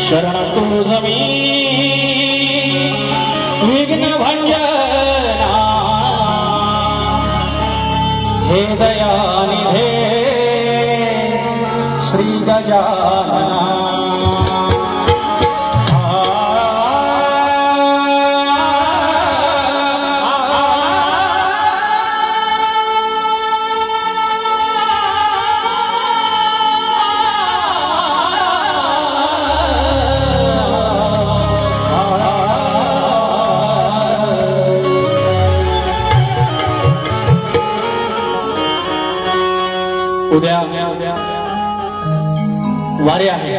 शरण तुझ मी विघ्न भंजना हे दयानिधे श्री गजानना उद्या वारी आहे,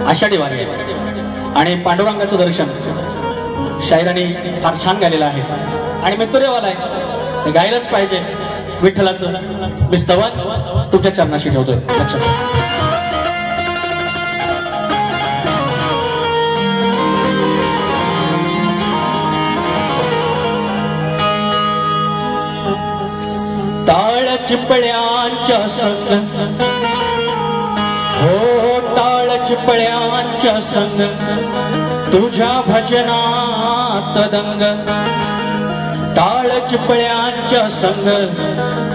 आषाढी वारी आहे आणि पांडुरंगाचं दर्शन शाहिरांनी फार छान गायलेलं आहे आणि मित्तुरेवाला आहे, ते गायलाच पाहिजे. विठ्ठलाचं मी स्तवन तुमच्या चरणाशी ठेवतोय. लक्षात टाळ चिपळ्यांच्या संग हो टाळ चिपळ्यांच्या संग तुझ्या भजनात दंग टाळ चिपळ्यांच्या संग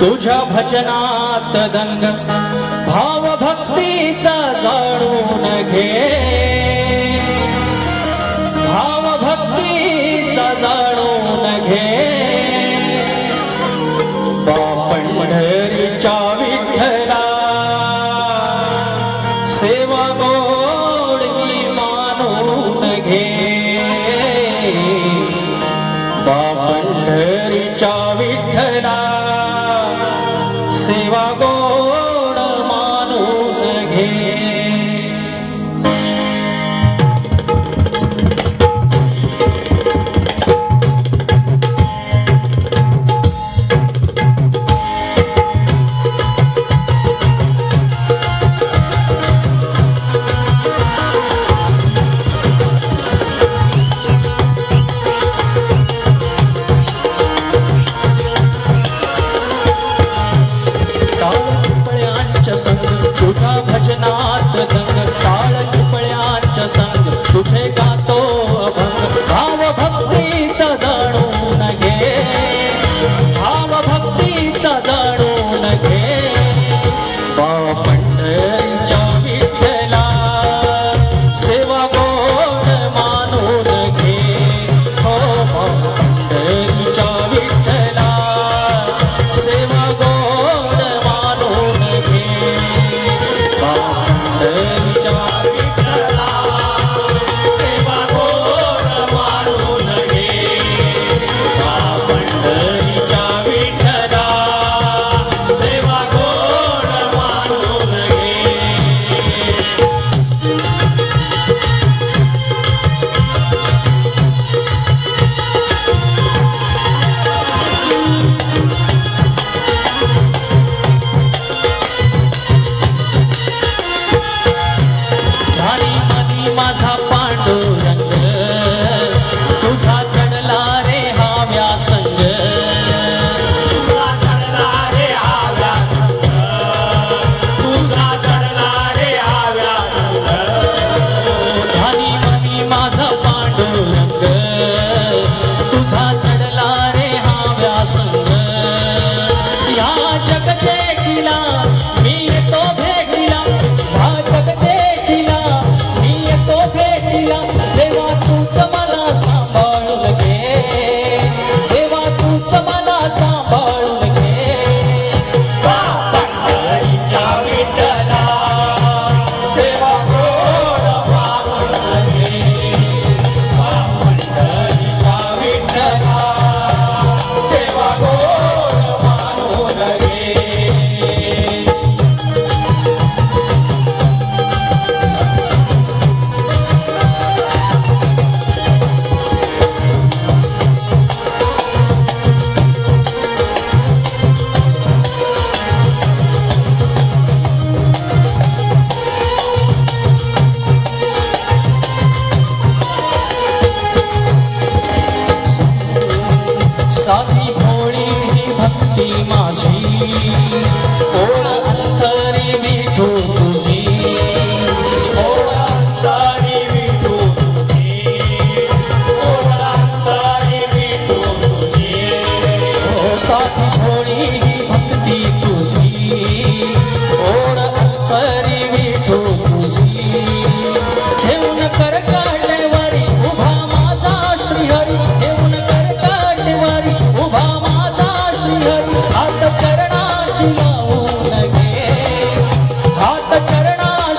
तुझ्या भजनात दंग भाव भक्तीचा जाणून घे भाव भक्तीचा जाणून घे पंढरीच्या विठ्ठला सेवा गोड ही मानून घे पंढरीच्या विठ्ठला सेवा गोड मानून घे.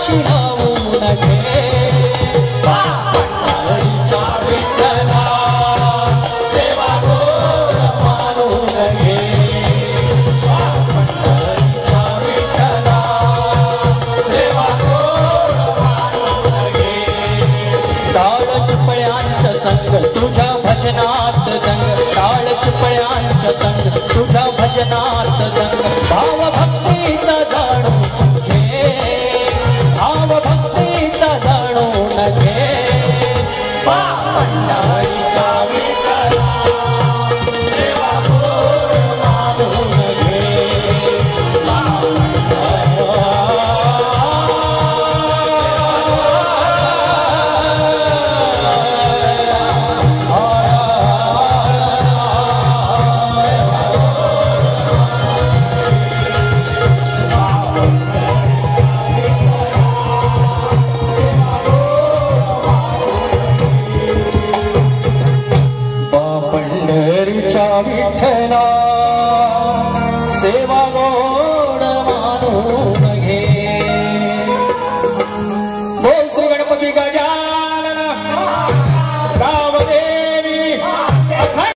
पाशी लावून घे पंढरीच्या विठ्ठला सेवा गोड मानून घे पंढरीच्या विठ्ठला सेवा गोड मानून घे टाळ चिपळ्यांच्या संग तुझ्या भजनात दंग टाळ चिपळ्यांच्या संग तुझ्या भजनात दंग भाव भक्तीचा जाणून घे भाव भक्तीचा जाणून घे पंढरीच्या विठ्ठला सेवा गोड मानून घे पंढरीच्या विठ्ठला सेवा